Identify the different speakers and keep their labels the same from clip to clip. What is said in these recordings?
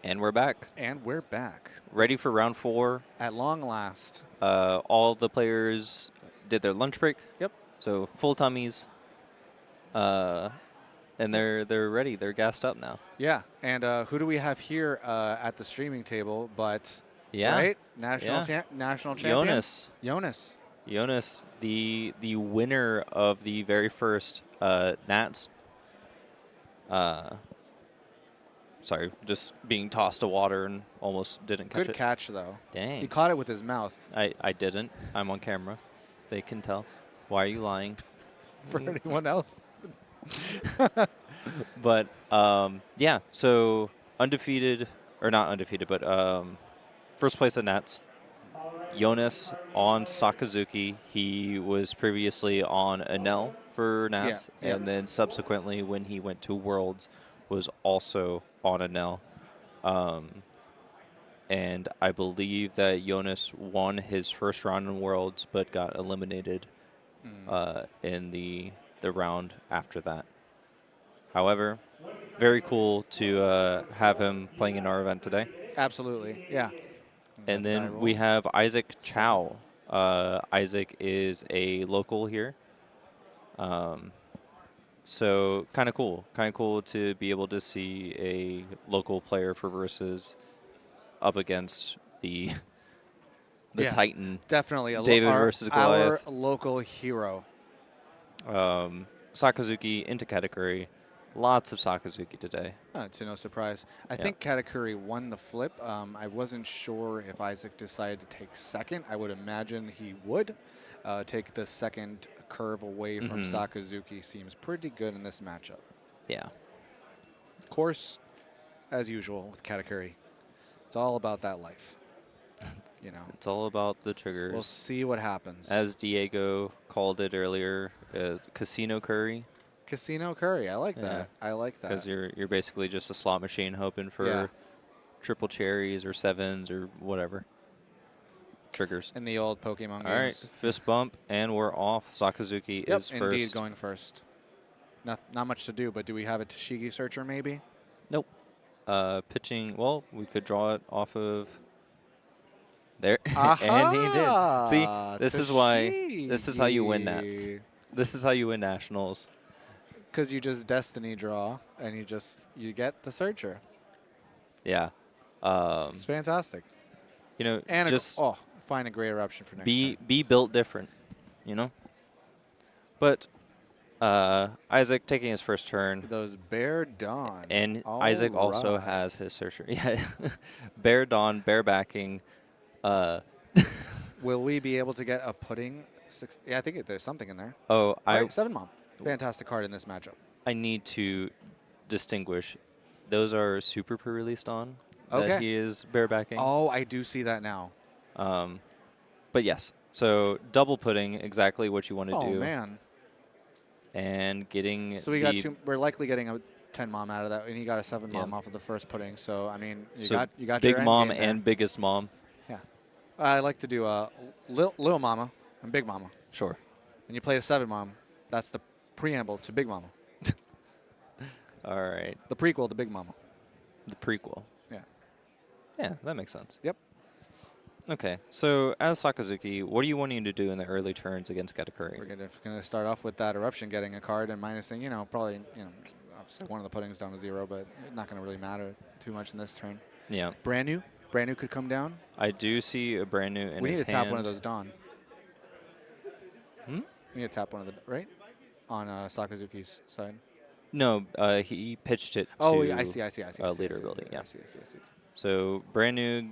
Speaker 1: And we're back.
Speaker 2: And we're back.
Speaker 1: Ready for round 4.
Speaker 2: At long last.
Speaker 1: All the players did their lunch break.
Speaker 2: Yep.
Speaker 1: So full tummies. And they're ready. They're gassed up now.
Speaker 2: Yeah. And who do we have here at the streaming table but,
Speaker 1: Yeah.
Speaker 2: right? National champion?
Speaker 1: Yonas,
Speaker 2: Yonas.
Speaker 1: the winner of the very first Nats. Sorry, just being tossed to water and almost didn't catch it.
Speaker 2: Good catch, though.
Speaker 1: Dang.
Speaker 2: He caught it with his mouth.
Speaker 1: I didn't. I'm on camera. They can tell. Why are you lying?
Speaker 2: For anyone else.
Speaker 1: But, yeah, so undefeated, or not undefeated, but first place at Nats. Yonas on Sakazuki. He was previously on Enel for Nats, and then subsequently when he went to Worlds was also on Enel. And I believe that Yonas won his first round in Worlds, but got eliminated in the round after that. However, very cool to have him playing in our event today.
Speaker 2: Absolutely, yeah.
Speaker 1: And then we have Isaac Chow. Isaac is a local here. So kind of cool. Kind of cool to be able to see a local player for Versus up against the Titan.
Speaker 2: Definitely.
Speaker 1: David versus Goliath.
Speaker 2: Our local hero.
Speaker 1: Sakazuki into Katakuri. Lots of Sakazuki today.
Speaker 2: To no surprise. I think Katakuri won the flip. I wasn't sure if Isaac decided to take second. I would imagine he would. Take the second curve away from Sakazuki seems pretty good in this matchup.
Speaker 1: Yeah.
Speaker 2: Of course, as usual with Katakuri, it's all about that life. You know.
Speaker 1: It's all about the triggers.
Speaker 2: We'll see what happens.
Speaker 1: As Diego called it earlier, Casino Curry.
Speaker 2: Casino Curry. I like that. I like that.
Speaker 1: Because you're basically just a slot machine hoping for triple cherries or sevens or whatever. Triggers.
Speaker 2: In the old Pokemon games.
Speaker 1: All right, fist bump, and we're off. Sakazuki is first.
Speaker 2: Indeed, going first. Not much to do, but do we have a Tashigi Searcher maybe?
Speaker 1: Nope. Pitching, well, we could draw it off of there. And he did. See, this is why, this is how you win Nats. This is how you win Nationals.
Speaker 2: Because you just Destiny draw, and you get the Searcher.
Speaker 1: Yeah.
Speaker 2: It's fantastic.
Speaker 1: You know,
Speaker 2: and
Speaker 1: just
Speaker 2: find a great eruption for next
Speaker 1: time.
Speaker 2: Be
Speaker 1: built different, you know? But Isaac taking his first turn.
Speaker 2: Those Bear Dawn.
Speaker 1: And Isaac also has his Searcher. Yeah. Bear Dawn, bear backing.
Speaker 2: Will we be able to get a pudding? Yeah, I think there's something in there.
Speaker 1: Oh,
Speaker 2: right, 7 Mom. Fantastic card in this matchup.
Speaker 1: I need to distinguish. Those are super pre-released on. That he is barebacking.
Speaker 2: Oh, I do see that now.
Speaker 1: But yes, so double pudding, exactly what you want to do.
Speaker 2: Oh, man.
Speaker 1: And getting
Speaker 2: so we're likely getting a 10 Mom out of that, and he got a 7 Mom off of the first pudding. So, I mean, you got
Speaker 1: Big
Speaker 2: your
Speaker 1: Mom and Biggest Mom.
Speaker 2: Yeah. I like to do Lil Mama and Big Mama.
Speaker 1: Sure.
Speaker 2: And you play a 7 Mom. That's the preamble to Big Mama.
Speaker 1: All right.
Speaker 2: The prequel to Big Mama.
Speaker 1: The prequel.
Speaker 2: Yeah.
Speaker 1: Yeah, that makes sense.
Speaker 2: Yep.
Speaker 1: Okay, so as Sakazuki, what are you wanting to do in the early turns against Katakuri?
Speaker 2: We're going to start off with that eruption, getting a card and minusing, probably, obviously one of the puddings down to 0, but not going to really matter too much in this turn.
Speaker 1: Yeah.
Speaker 2: Brand new could come down.
Speaker 1: I do see a brand new in his hand.
Speaker 2: We need to tap one of those Dawn.
Speaker 1: Hmm?
Speaker 2: We need to tap one of the, right? On Sakazuki's side.
Speaker 1: No, he pitched it to
Speaker 2: I see.
Speaker 1: leader ability. Yeah.
Speaker 2: I see.
Speaker 1: So brand new,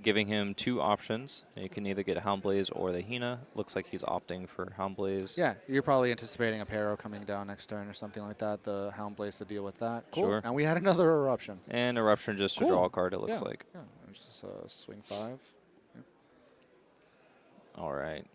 Speaker 1: giving him 2 options. You can either get Houndblaze or the Hina. Looks like he's opting for Houndblaze.
Speaker 2: Yeah, you're probably anticipating a Pero coming down next turn or something like that. The Houndblaze to deal with that. Cool.
Speaker 1: Sure.
Speaker 2: And we had another eruption.
Speaker 1: And eruption just to draw a card, it looks like.
Speaker 2: Yeah, just swing 5. Yeah.
Speaker 1: All right.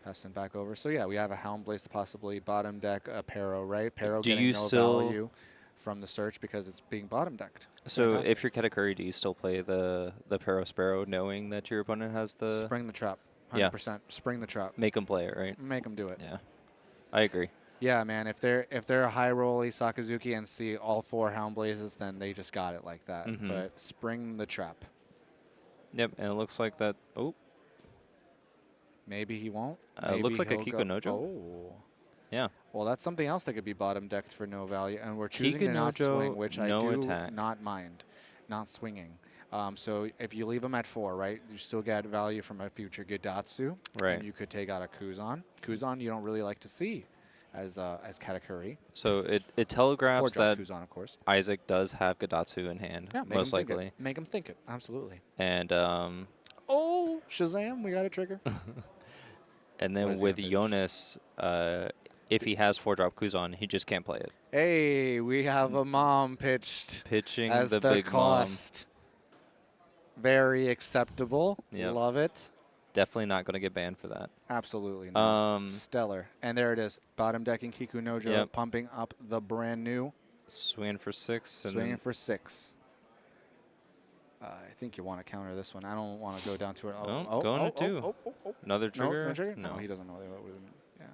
Speaker 2: Pass him back over. So, yeah, we have a Houndblaze to possibly bottom deck a Pero, right? Pero
Speaker 1: do
Speaker 2: getting
Speaker 1: you
Speaker 2: no
Speaker 1: still
Speaker 2: value from the search because it's being bottom decked.
Speaker 1: So if you're Katakuri, do you still play the Pero Sparrow knowing that your opponent has the...
Speaker 2: Spring the trap. 100%. Spring the trap.
Speaker 1: Make him play it, right?
Speaker 2: Make him do it.
Speaker 1: Yeah. I agree.
Speaker 2: Yeah, man. If they're a high rolly Sakazuki and see all 4 Hound Blazes, then they just got it like that.
Speaker 1: Mm-hmm.
Speaker 2: But spring the trap.
Speaker 1: Yep, and it looks like that. Oh,
Speaker 2: Maybe he won't.
Speaker 1: it looks
Speaker 2: Maybe
Speaker 1: like a
Speaker 2: he'll
Speaker 1: Kiko
Speaker 2: go.
Speaker 1: Nojo.
Speaker 2: Oh.
Speaker 1: Yeah.
Speaker 2: Well, that's something else that could be bottom decked for no value, and we're choosing
Speaker 1: Kiko
Speaker 2: to not swing,
Speaker 1: Nojo,
Speaker 2: which I
Speaker 1: no
Speaker 2: do
Speaker 1: attack.
Speaker 2: not mind, not swinging. So if you leave them at 4, right, you still get value from a future Gidatsu,
Speaker 1: Right.
Speaker 2: and you could take out a Kuzan. Kuzan you don't really like to see as Katakuri.
Speaker 1: So it
Speaker 2: 4
Speaker 1: telegraphs
Speaker 2: drop
Speaker 1: that
Speaker 2: Kuzan, of course.
Speaker 1: Isaac does have Gadatsu in hand,
Speaker 2: Yeah, make him
Speaker 1: most
Speaker 2: think it.
Speaker 1: likely.
Speaker 2: Make him think it. Absolutely.
Speaker 1: And
Speaker 2: Oh, Shazam! We got a trigger.
Speaker 1: and
Speaker 2: What
Speaker 1: then
Speaker 2: is he
Speaker 1: with
Speaker 2: gonna pitch?
Speaker 1: Yonas, if he has 4-drop Kuzan, he just can't play it.
Speaker 2: Hey, we have a mom pitched
Speaker 1: Pitching
Speaker 2: as
Speaker 1: the
Speaker 2: the
Speaker 1: big mom.
Speaker 2: cost. Very acceptable.
Speaker 1: Yep.
Speaker 2: Love it.
Speaker 1: Definitely not going to get banned for that.
Speaker 2: Absolutely not.
Speaker 1: Um,
Speaker 2: Stellar. And there it is. Bottom decking Kiku Nojo,
Speaker 1: Yep.
Speaker 2: pumping up the brand new.
Speaker 1: Swinging for 6. And
Speaker 2: Swinging
Speaker 1: then
Speaker 2: for 6. I think you want to counter this one. I don't want to go down to it.
Speaker 1: going to 2. Another trigger?
Speaker 2: No trigger?
Speaker 1: No.
Speaker 2: No, he doesn't know. Yeah.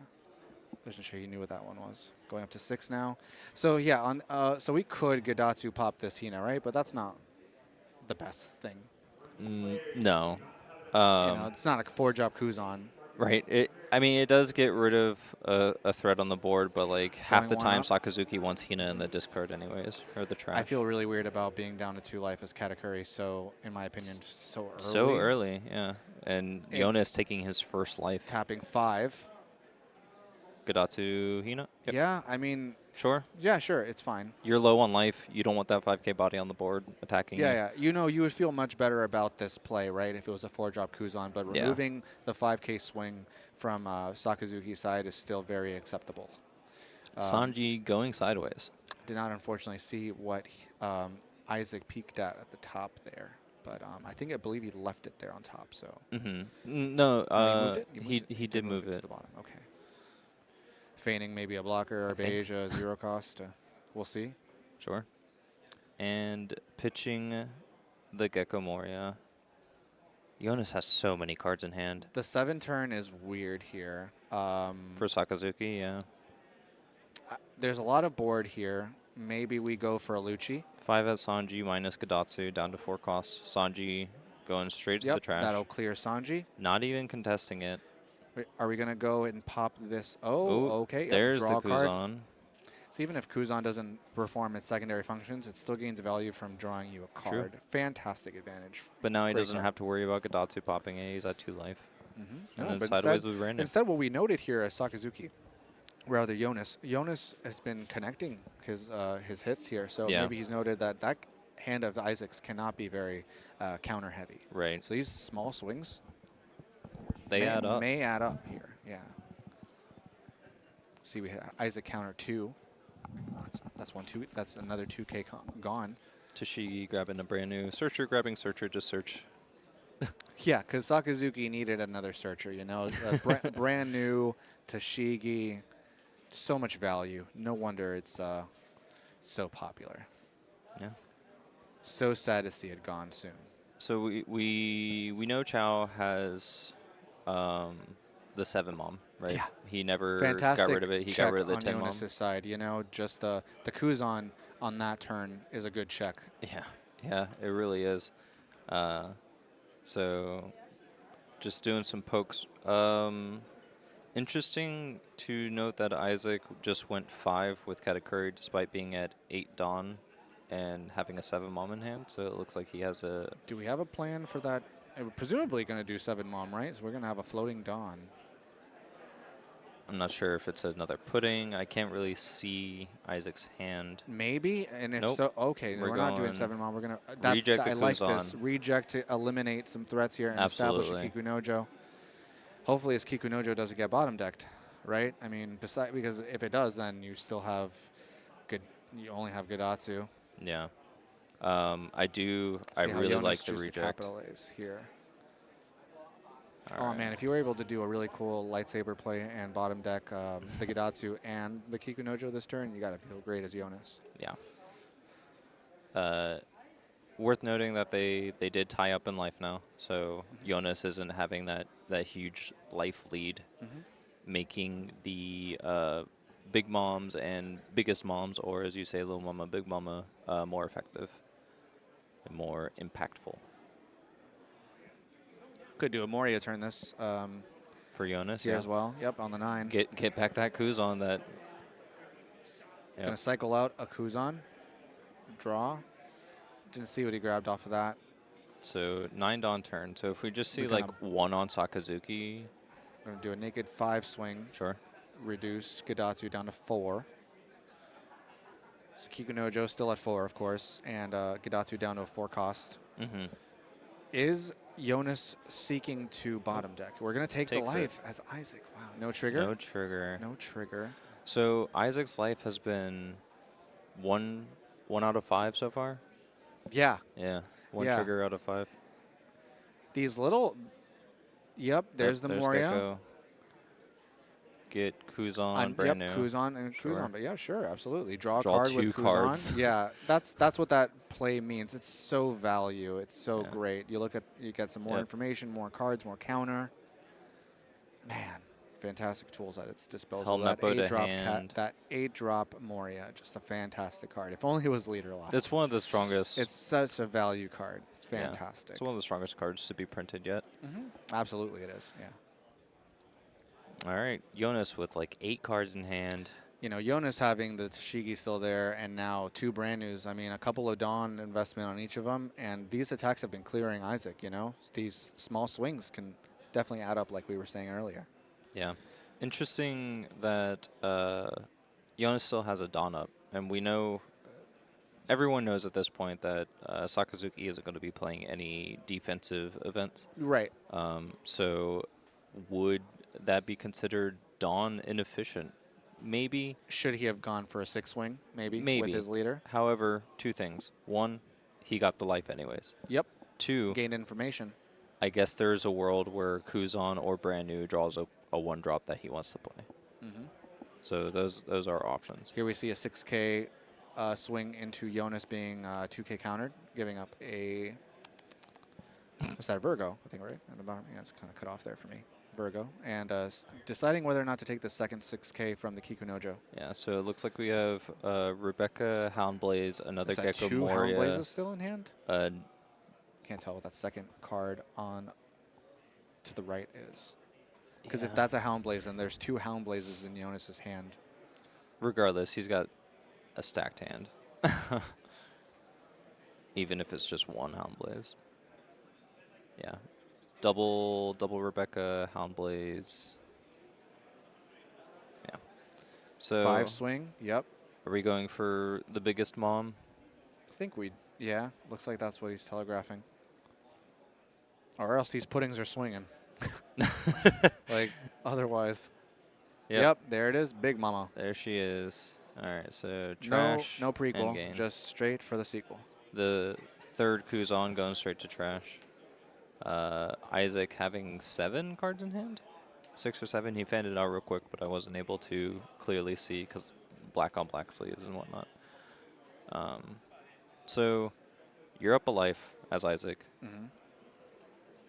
Speaker 2: Wasn't sure he knew what that one was. Going up to 6 now. So, yeah, so we could Gadatsu pop this Hina, right? But that's not the best thing.
Speaker 1: No.
Speaker 2: It's not a 4-drop Kuzan.
Speaker 1: Right. It does get rid of a threat on the board, but like half the
Speaker 2: Going
Speaker 1: time
Speaker 2: one up.
Speaker 1: Sakazuki wants Hina in the discard anyways, or the trash.
Speaker 2: I feel really weird about being down to 2 life as Katakuri, so, in my opinion, so early.
Speaker 1: So early, yeah. And Yonas taking his first life.
Speaker 2: Tapping 5.
Speaker 1: Gadatsu Hina? Yep.
Speaker 2: Yeah, I mean,
Speaker 1: Sure.
Speaker 2: yeah, sure, it's fine.
Speaker 1: You're low on life. You don't want that 5k body on the board attacking you.
Speaker 2: Yeah. You would feel much better about this play, right, if it was a 4-drop Kuzan, but
Speaker 1: Yeah.
Speaker 2: removing the 5k swing from Sakazuki's side is still very acceptable.
Speaker 1: Sanji going sideways.
Speaker 2: Did not unfortunately see what Isaac peaked at the top there, but I believe he left it there on top, so.
Speaker 1: Mm-hmm. No,
Speaker 2: he moved it?
Speaker 1: he did move
Speaker 2: to
Speaker 1: it.
Speaker 2: the bottom, okay. Feigning maybe a blocker or beige, 0 cost. We'll see.
Speaker 1: Sure. And pitching the Gecko Moria. Jonas has so many cards in hand.
Speaker 2: The 7 turn is weird here.
Speaker 1: For Sakazuki, yeah.
Speaker 2: There's a lot of board here. Maybe we go for a Lucci.
Speaker 1: 5 at Sanji minus Gadatsu down to 4 costs. Sanji going straight to the trash.
Speaker 2: That'll clear Sanji.
Speaker 1: Not even contesting it.
Speaker 2: Wait, are we going to go and pop this? Oh,
Speaker 1: Ooh,
Speaker 2: okay. Yep,
Speaker 1: There's
Speaker 2: draw
Speaker 1: the
Speaker 2: a card.
Speaker 1: Kuzan.
Speaker 2: So even if Kuzan doesn't perform its secondary functions, it still gains value from drawing you a card.
Speaker 1: True.
Speaker 2: Fantastic advantage.
Speaker 1: But now he
Speaker 2: Great
Speaker 1: doesn't
Speaker 2: card.
Speaker 1: have to worry about Gadatsu popping it. He's at 2 life. And then
Speaker 2: but
Speaker 1: sideways with random.
Speaker 2: Instead, what we noted here is Sakazuki, rather Jonas. Jonas has been connecting his hits here, so
Speaker 1: Yeah.
Speaker 2: maybe he's noted that hand of Isaac's cannot be very counter heavy.
Speaker 1: Right.
Speaker 2: So these small swings
Speaker 1: They add up.
Speaker 2: may add up here. Yeah. See, we have Isaac counter 2. That's 1 2. That's another 2K gone.
Speaker 1: Tashigi grabbing a brand new searcher, grabbing searcher, just search.
Speaker 2: Yeah, because Sakazuki needed another searcher. Brand new Tashigi, so much value. No wonder it's so popular.
Speaker 1: Yeah.
Speaker 2: So sad to see it gone soon.
Speaker 1: So we know Chow has the 7 mom, right?
Speaker 2: Yeah.
Speaker 1: He never
Speaker 2: Fantastic.
Speaker 1: got rid of it. He
Speaker 2: check
Speaker 1: got rid of the
Speaker 2: on
Speaker 1: 10 mom.
Speaker 2: Jonas' side. Just the Kuzan on that turn is a good check.
Speaker 1: Yeah, it really is. So just doing some pokes. Interesting to note that Isaac just went 5 with Katakuri despite being at 8 Dawn and having a 7 mom in hand. So it looks like he has a...
Speaker 2: Do we have a plan for that? We're presumably going to do 7 mom, right? So we're going to have a floating Dawn.
Speaker 1: I'm not sure if it's another pudding. I can't really see Isaac's hand.
Speaker 2: Maybe, and if
Speaker 1: Nope.
Speaker 2: so, okay,
Speaker 1: We're
Speaker 2: we're not doing
Speaker 1: going
Speaker 2: 7 mom. We're gonna
Speaker 1: reject the
Speaker 2: I like this
Speaker 1: Kuzan.
Speaker 2: reject to eliminate some threats here and establish a Kiku Nojo. Hopefully, his Kiku Nojo doesn't get bottom decked, right? I mean, because if it does, then you still have good. You only have Gadatsu.
Speaker 1: Yeah. I really like the reject.
Speaker 2: Capital A's here.
Speaker 1: All
Speaker 2: Oh
Speaker 1: right.
Speaker 2: man, if you were able to do a really cool lightsaber play and bottom deck the Gadatsu and the Kiku Nojo this turn, you gotta feel great as Jonas.
Speaker 1: Yeah. Worth noting that they did tie up in life now, so Jonas isn't having that huge life lead, making the big moms and biggest moms, or as you say, little mama, big mama, more effective and more impactful
Speaker 2: Could do a Moria turn this
Speaker 1: for Jonas.
Speaker 2: here
Speaker 1: Yeah,
Speaker 2: as well. Yep, on the 9.
Speaker 1: get back that Kuzan. That
Speaker 2: Going
Speaker 1: yep.
Speaker 2: to cycle out a Kuzan. Draw. Didn't see what he grabbed off of that.
Speaker 1: So 9 Dawn turn. So if we just see
Speaker 2: We're
Speaker 1: like
Speaker 2: gonna
Speaker 1: 1 on Sakazuki,
Speaker 2: going to do a naked 5 swing.
Speaker 1: sure.
Speaker 2: Reduce Gadatsu down to 4. So Kikunojo still at 4, of course, and Gadatsu down to a 4 cost.
Speaker 1: Mm-hmm.
Speaker 2: Is Jonas seeking to bottom deck? We're going to take
Speaker 1: Takes
Speaker 2: the
Speaker 1: it.
Speaker 2: life as Isaac. Wow, no trigger?
Speaker 1: No trigger.
Speaker 2: No trigger.
Speaker 1: So Isaac's life has been one out of 5 so far.
Speaker 2: Yeah.
Speaker 1: Yeah, one
Speaker 2: Yeah.
Speaker 1: trigger out of 5.
Speaker 2: These little... Yep, there's
Speaker 1: Yep,
Speaker 2: the
Speaker 1: there's
Speaker 2: Moria.
Speaker 1: Gecko. Get Kuzan, brand
Speaker 2: Yep,
Speaker 1: new.
Speaker 2: Kuzan and
Speaker 1: Sure.
Speaker 2: Kuzan. But yeah, sure, absolutely. Draw a
Speaker 1: Draw
Speaker 2: card
Speaker 1: 2
Speaker 2: with Kuzan.
Speaker 1: cards.
Speaker 2: Yeah, that's what that play means. It's so value. It's so
Speaker 1: Yeah.
Speaker 2: great. You get some more
Speaker 1: Yep.
Speaker 2: information, more cards, more counter. Man, fantastic tools at its disposal.
Speaker 1: Helmet
Speaker 2: That
Speaker 1: Bow to
Speaker 2: 8-drop
Speaker 1: hand.
Speaker 2: that 8-drop Moria, just a fantastic card. If only it was leader locked.
Speaker 1: It's one of the strongest.
Speaker 2: It's such a value card. It's
Speaker 1: yeah,
Speaker 2: fantastic.
Speaker 1: it's one of the strongest cards to be printed yet.
Speaker 2: Absolutely, it is. Yeah.
Speaker 1: All right, Jonas with like 8 cards in hand.
Speaker 2: You know, Jonas having the Tashigi still there, and now 2 brand news. I mean, a couple of Dawn investment on each of them, and these attacks have been clearing Isaac. You know, these small swings can definitely add up, like we were saying earlier.
Speaker 1: Yeah, interesting that Jonas still has a Dawn up, and we know everyone knows at this point that Sakazuki isn't going to be playing any defensive events.
Speaker 2: Right.
Speaker 1: So would that be considered Dawn inefficient? Maybe.
Speaker 2: Should he have gone for a 6 swing, maybe,
Speaker 1: Maybe.
Speaker 2: with his leader?
Speaker 1: However, 2 things. 1, he got the life anyways.
Speaker 2: Yep.
Speaker 1: 2,
Speaker 2: Gained information.
Speaker 1: I guess there's a world where Kuzan or brand new draws a 1-drop that he wants to play. So those are options.
Speaker 2: Here we see a 6K swing into Jonas being 2K countered, giving up a... What's that, Virgo, I think, right? At the bottom. Yeah, it's kind of cut off there for me. Virgo. And deciding whether or not to take the second 6K from the Kikunojo.
Speaker 1: Yeah, so it looks like we have Rebecca, Houndblaze, another
Speaker 2: Is that
Speaker 1: Gecko
Speaker 2: 2
Speaker 1: Moria.
Speaker 2: Houndblazes still in hand?
Speaker 1: Uh,
Speaker 2: Can't tell what that second card on to the right is. Because if
Speaker 1: Yeah.
Speaker 2: that's a Houndblaze, then there's 2 Houndblazes in Jonas's hand.
Speaker 1: regardless, he's got a stacked hand. Even if it's just 1 Houndblaze. Yeah. Double Rebecca, Houndblaze. Yeah. So
Speaker 2: 5 swing, yep.
Speaker 1: are we going for the biggest mom?
Speaker 2: I think yeah, looks like that's what he's telegraphing. Or else these puddings are swinging. Like, otherwise. Yep, there it is, Big Mama.
Speaker 1: There she is. All right, so trash.
Speaker 2: No prequel,
Speaker 1: and gain.
Speaker 2: just straight for the sequel.
Speaker 1: The 3rd Kuzan going straight to trash. Isaac having 7 cards in hand? 6 or 7. He fanned it out real quick, but I wasn't able to clearly see because black on black sleeves and whatnot. So you're up a life as Isaac.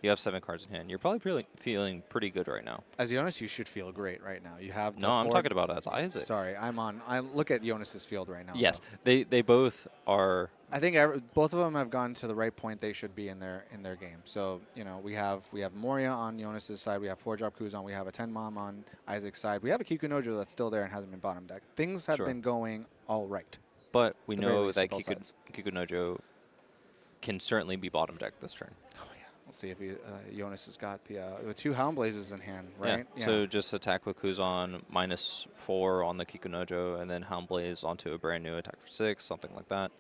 Speaker 1: You have 7 cards in hand. You're probably feeling pretty good right now.
Speaker 2: As Jonas, you should feel great right now. You have the
Speaker 1: No, I'm
Speaker 2: 4
Speaker 1: talking about as Isaac.
Speaker 2: Sorry, I look at Jonas's field right now.
Speaker 1: Yes,
Speaker 2: though.
Speaker 1: they both are.
Speaker 2: I think both of them have gone to the right point they should be in their game. So, you know, we have Moria on Jonas's side, we have 4-drop Kuzan, we have a 10 mom on Isaac's side. We have a Kikunojo that's still there and hasn't been bottom deck. Things have
Speaker 1: Sure.
Speaker 2: been going all right.
Speaker 1: But we
Speaker 2: At the very
Speaker 1: know
Speaker 2: least
Speaker 1: that
Speaker 2: on both sides.
Speaker 1: Kikunojo can certainly be bottom deck this turn.
Speaker 2: Oh yeah. Let's see if Jonas has got the 2 Houndblazes in hand, right?
Speaker 1: Yeah. So just attack with Kuzan -4 on the Kikunojo, and then Houndblaze onto a brand new attack for 6, something like that.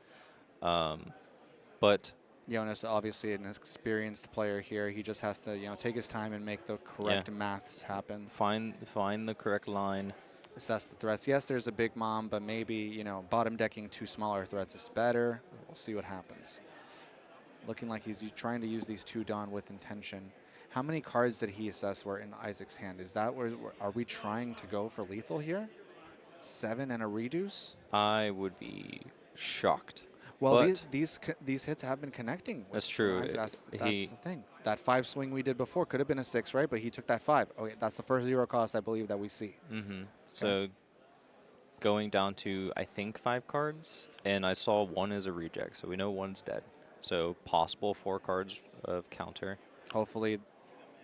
Speaker 1: But
Speaker 2: Jonas, obviously an experienced player here. He just has to, take his time and make the correct maths happen.
Speaker 1: find the correct line.
Speaker 2: Assess the threats. Yes, there's a big mom, but maybe, bottom decking 2 smaller threats is better. We'll see what happens. Looking like he's trying to use these 2 Dawn with intention. How many cards did he assess were in Isaac's hand? Is that are we trying to go for lethal here? 7 and a reduce?
Speaker 1: I would be shocked.
Speaker 2: Well,
Speaker 1: but
Speaker 2: these hits have been connecting. With
Speaker 1: that's true.
Speaker 2: Isaac. That's the thing. That 5 swing we did before could have been a 6, right? But he took that 5. Okay, that's the first 0 cost I believe that we see.
Speaker 1: So going down to, I think, 5 cards, and I saw one as a reject, so we know one's dead. So possible 4 cards of counter.
Speaker 2: Hopefully,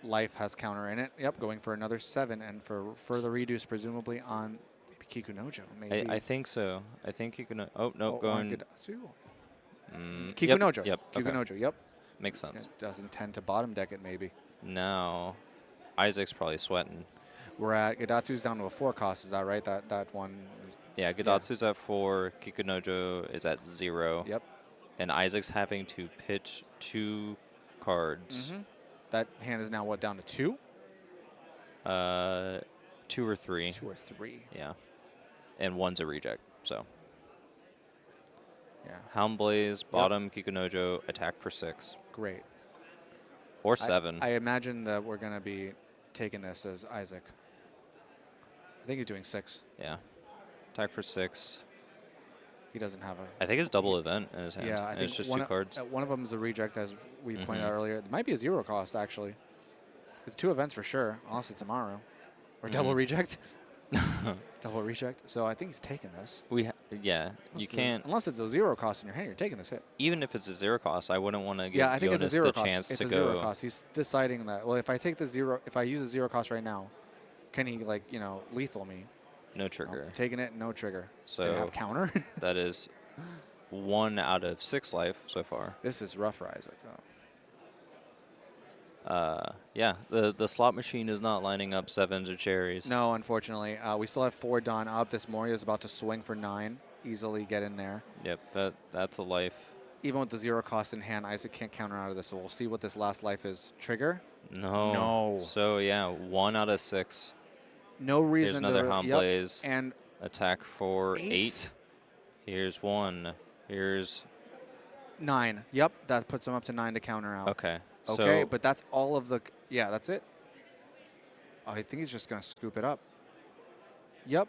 Speaker 2: life has counter in it. Yep, going for another 7, and for further reduce, presumably on maybe Kikunojo, maybe.
Speaker 1: I think so. I think you can. Oh, nope,
Speaker 2: Oh, on
Speaker 1: going.
Speaker 2: Gidatsu.
Speaker 1: Yep,
Speaker 2: Kikunojo.
Speaker 1: yep, okay.
Speaker 2: Kikunojo, yep.
Speaker 1: Makes sense.
Speaker 2: It does intend to bottom deck it, maybe.
Speaker 1: Now, Isaac's probably sweating.
Speaker 2: We're at Gidatsu's down to a 4 cost, is that right? That one.
Speaker 1: Yeah, Gadatsu's at 4, Kikunojo is at 0.
Speaker 2: Yep.
Speaker 1: And Isaac's having to pitch 2 cards.
Speaker 2: That hand is now what, down to 2?
Speaker 1: 2 or 3.
Speaker 2: 2 or 3.
Speaker 1: Yeah. And one's a reject, so.
Speaker 2: Yeah.
Speaker 1: Houndblaze, bottom, Kikunojo, attack for 6.
Speaker 2: Great.
Speaker 1: Or 7.
Speaker 2: I imagine that we're going to be taking this as Isaac. I think he's doing 6.
Speaker 1: Yeah. Attack for 6.
Speaker 2: He doesn't have a...
Speaker 1: I think it's double event in his hand.
Speaker 2: Yeah, I
Speaker 1: and
Speaker 2: think
Speaker 1: it's just 2 cards.
Speaker 2: One of them is a reject, as we pointed out earlier. It might be a 0 cost, actually. It's 2 events for sure, unless it's Amaru. Or double reject. Double reject. So I think he's taking this.
Speaker 1: Yeah, you can't.
Speaker 2: Unless it's a 0 cost in your hand, you're taking this hit.
Speaker 1: Even if it's a 0 cost, I wouldn't want to give
Speaker 2: Yeah, I think
Speaker 1: Jonas
Speaker 2: it's a 0
Speaker 1: the
Speaker 2: cost.
Speaker 1: chance
Speaker 2: It's
Speaker 1: to
Speaker 2: a
Speaker 1: go.
Speaker 2: 0 cost. He's deciding that, well, if I take the 0, if I use a 0 cost right now, can he, like, you know, lethal me?
Speaker 1: No trigger.
Speaker 2: No, taking it, no trigger.
Speaker 1: So
Speaker 2: Did it have counter?
Speaker 1: that is 1 out of 6 life so far.
Speaker 2: This is rough for Isaac, though.
Speaker 1: Yeah, the slot machine is not lining up 7s or cherries.
Speaker 2: No, unfortunately. We still have 4 done up. This Moria is about to swing for 9. Easily get in there.
Speaker 1: Yep, that's a life.
Speaker 2: Even with the 0 cost in hand, Isaac can't counter out of this. So we'll see what this last life is. Trigger?
Speaker 1: No.
Speaker 2: No.
Speaker 1: So, yeah, 1 out of 6.
Speaker 2: No reason
Speaker 1: Here's another
Speaker 2: to...
Speaker 1: Houndblaze.
Speaker 2: Yep. And
Speaker 1: attack for 8. Here's 1. Here's...
Speaker 2: 9. Yep, that puts him up to 9 to counter out.
Speaker 1: Okay.
Speaker 2: Okay,
Speaker 1: So
Speaker 2: but that's all of the... Yeah, that's it. Oh, I think he's just going to scoop it up.